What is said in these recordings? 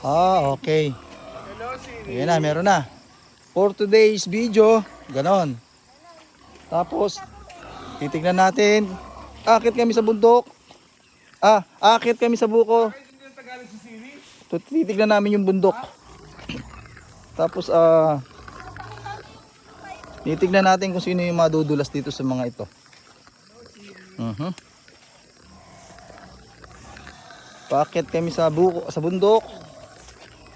Okay. Ayan na, meron na. For today's video, ganon. Tapos, titignan natin. Akit kami sa bundok. Akit kami sa buko. Titignan namin yung bundok. Tapos, titignan natin kung sino yung madudulas dito sa mga ito. Paakit kami sa buko, sa bundok.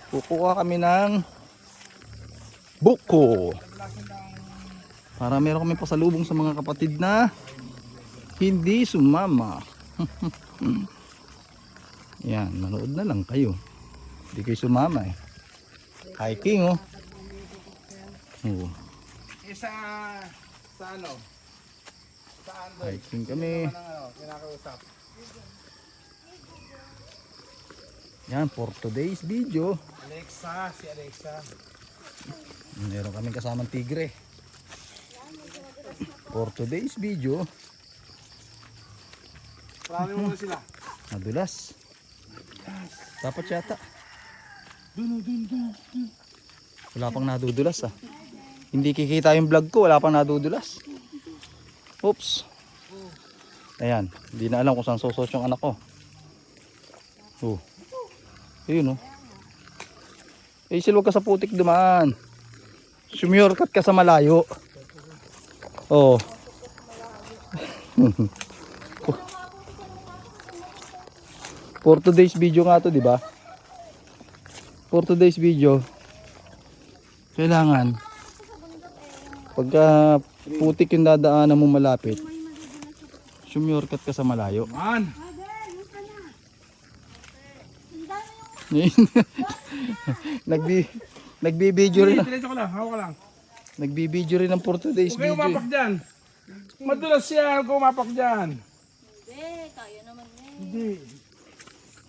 Kukuha kami ng buko para meron kami pasalubong sa mga kapatid na hindi sumama. Yan, manood na lang kayo. Hindi kayo sumama eh. Hiking oh. Sa ano? Saan doon? Hiking kami. Kinakausap. Yan, for today's video. Alexa, si Alexa. Meron kaming kasamang tigre. For today's video. Marami mo sila. Nadulas. Dapat yata. Dun. Wala pang nadudulas ah. Hindi kikita yung vlog ko, wala pang nadudulas. Oops. Ayan, hindi na alam kung saan susot yung anak ko. Ayun oh. Silwag ka sa putik dumaan. Sumyorkat ka sa malayo. Oh. For today's video nga to, di ba? For today's video, kailangan pagka putik yung dadaanan mo malapit, sumyorkat ka sa malayo. Man! Nagbibideo rin. Diretso ko lang, hawak ka lang. Nagbibideo rin ng for today's Huwag kayo video. umapak dyan. Madulas siya, huwag kayo umapak dyan. Kaya naman yan. Hindi.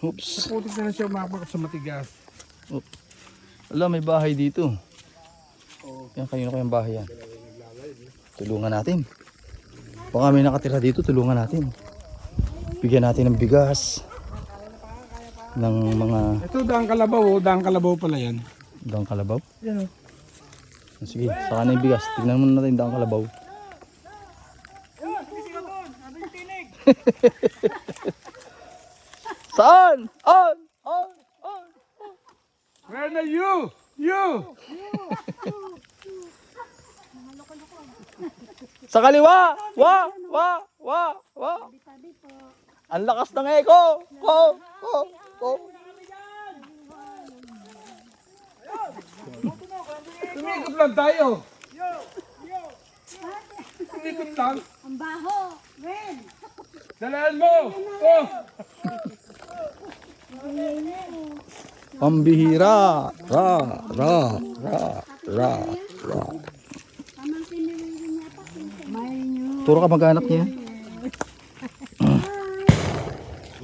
Oops. Sa putik na lang siya umapak sa matigas. Wala, may bahay dito. Yan, kanino kayang bahay yan? Tulungan natin. Baka may nakatira dito, tulungan natin. Bigyan natin ng bigas. Ng mga Ito, daang kalabaw, daang kalabaw pala yan. daang kalabaw. Yan o. Sige, saka na yung bigas. Tignan muna natin daang kalabaw. Saan? On! Where are you? You! Sa kaliwa! Wa! Ang lakas ng echo! Ko! Tumikot lang tayo. Tumikot lang. Ang baho. Ren. Dalaan mo. Oh! Pambihira! Ra! Turo ka mag-anak niya.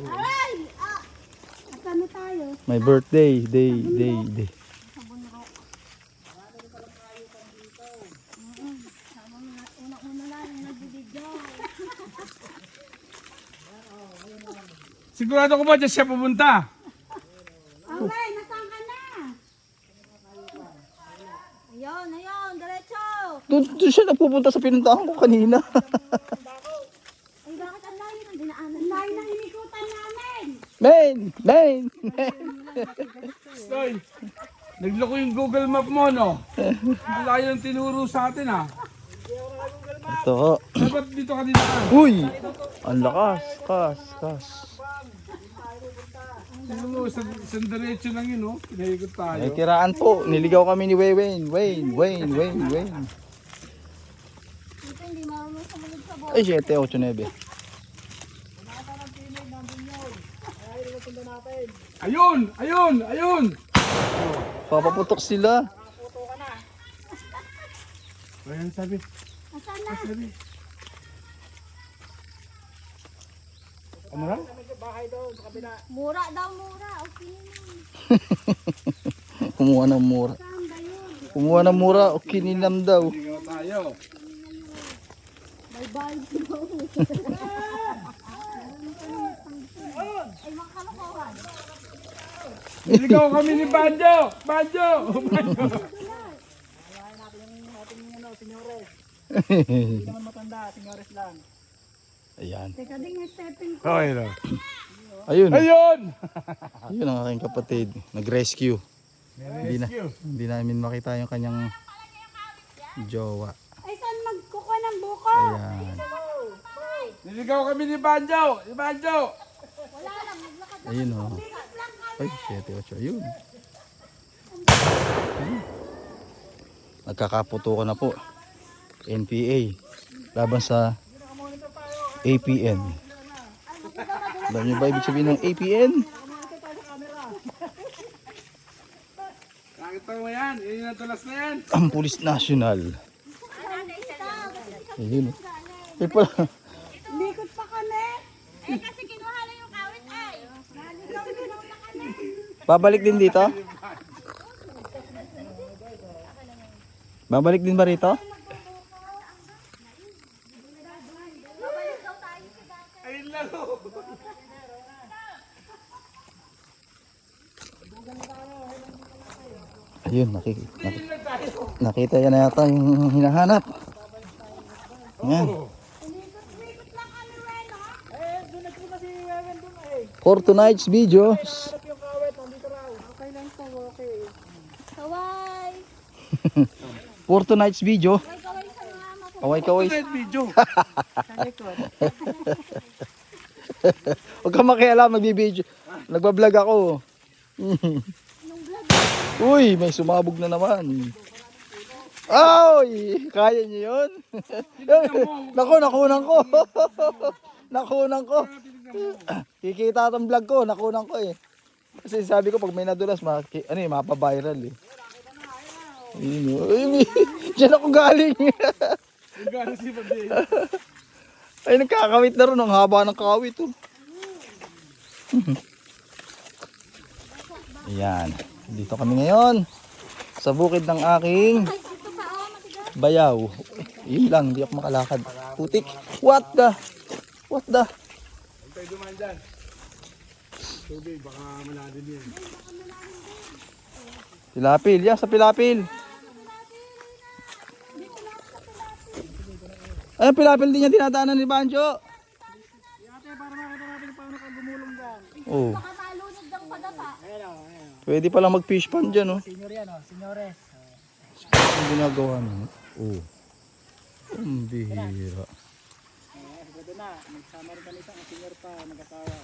Aray! Asan na tayo? My birthday, day. Una lang yung nagbibidyo. Sigurado ko ba dyan siya pupunta? Aray, nasaan ka na? Ayun, diretso. Doon siya nagpupunta sa pinuntahan ko kanina. Ay, bakit ang layo ng dinaanan? Ang layo ng inikutan namin. Men! Stoy. Nagloko yung Google Map mo, no? Ang layo ng tinuro sa atin, ha? Ito. Dapat dito ka dinaan. Uy! Ang lakas. Kas. Tignan mo, isang diretso lang yun, no? Pinaikot tayo. May tiraan po. Niligaw kami ni Wayne. Dito hindi marunong sumunod sa buhay. Ay, 7, 8, 9. Ayun! Papaputok sila. Ayan, sabi. Asan na? Ano lang? Mura daw, mura. Okay naman. Kumuha ng mura. Saan ba yun? Kumuha ng mura. Okay nilam daw. Ligaw tayo. May vibes daw. Ay, makakalokohan. Niligaw kami ni Banjo! Banjo! Ayan. Teka din yung stepping ko. Okay na. Ayun. Ayun! Ayun ang aking kapatid. Nag-rescue. Rescue. Hindi namin makita yung kanyang jowa. Ay, saan magkukuha ng buko? Ayan. Niligaw kami ni Banjo! Ni Banjo! Wala lang, maglakad. Ayun o. Bigat lang kami. Ay, 7-8. Ayun. Ayun. Nagkakaputukan na po. NPA. Laban sa APN. Alam niyo ba ibig sabihin ng APN? Nakita mo yan? Yun yung natulas na yan. Ang Pulis National. Ayun. Eh pala. Likod pa kami. Eh kasi kinuha lang yung kawit ay. Naligaw din ako na kami. Babalik din dito? Babalik din ba rito? Ayun lang. Ayun, nakita yan na yata yung hinahanap. Yan. Likod lang kami, Reno. For tonight's videos. Okay lang to, okay. Kaway. For tonight's video. Kaway sa mama ko. Kaway-kaway. Ito yung video. Huwag kang makialam, nagbibideo. Nagbablog ako. Uy, may sumabog na naman. Ay, kaya niyo yun? Nakunan ko. Nakunan ko. Kikita itong vlog ko, nakunan ko eh. Kasi sabi ko pag may nadulas, mapaviral eh. Diyan ako galing. Yung gano'n si Pabdi. Ay, nagkakawit na rin. Ang haba ng kawit oh. Ayan. Dito kami ngayon. Sa bukid ng aking bayaw. Yun lang, hindi ako makalakad. Putik. What the? Huwag tayo dumaan dyan. Tubig, baka maladin yan. Pilapil. Yan, sa pilapil. Ayun, pilapil din yung dinadaanan ni Banjo. Oh. Baka malunod ng padapa. Pwede palang mag-fish pond dyan, oh. Senior yan, oh. Seniores. Ang ginagawa nyo. Oh. Ang bihira.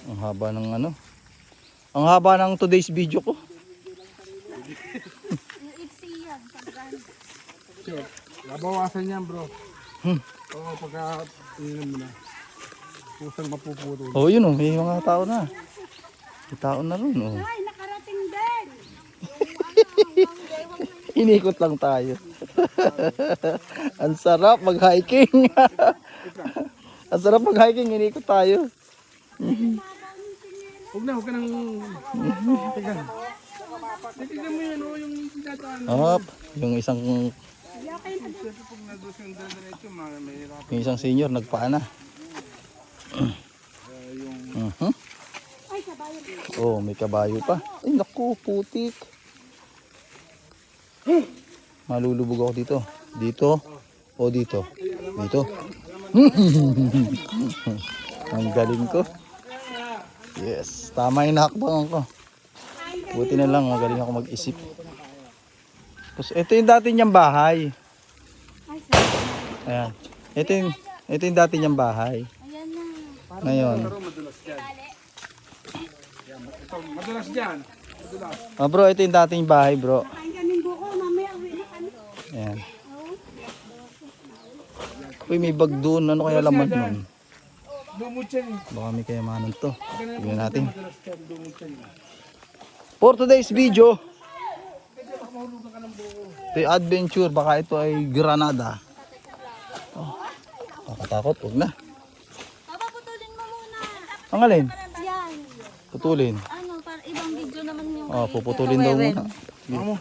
Ang haba ng ano. Ang haba ng today's video ko. Yung iksi yan. Sure. Nabawasan yan bro. Oo, pagka ininom mo na. Pusang mapuputo. Oh, yun, oh. May mga tao na. May tao na rin, oh. Ay, nakarating din. Inikot lang tayo. Ang sarap mag-hiking. Ang sarap mag-hiking, inikot tayo. Huwag na, huwag ka nang... Teka. Tignan mo yan, oh, yung tinataan. Up, yung isang Kasi pag nados yung diretso, mahirap. yung isang senior nagpaana. Ay, kabayo. Oh, may kabayo pa. Ay naku, putik. Malulubog ako dito. Dito o dito. Dito. Ang galing ko. Yes, tama yung nakakbangan ko. Buti na lang, magaling ako mag-isip. Tapos ito yung dati niyang bahay. Ay, sabi. Ayan. Ito yung dati niyang bahay. Ayan na. Ngayon. Pero madulas dyan. Ito, madulas dyan. Madulas. Oh, bro, ito yung dating bahay, bro. Kain kami buko, mamaya uwi na kami. Ayan. Uy, may bag doon. Ano kaya laman nun? Dumot yan eh. Baka may kayamanan to. Tignan natin. Madulas dyan, dumot yan. For today's video, ito yung adventure. Baka ito ay Granada. Oh, kakatakot. Huwag na. Papa, putulin mo muna. Ang alin? Yan. Putulin. Ano, para ibang video naman yung Oh, puputulin daw muna. Vamos.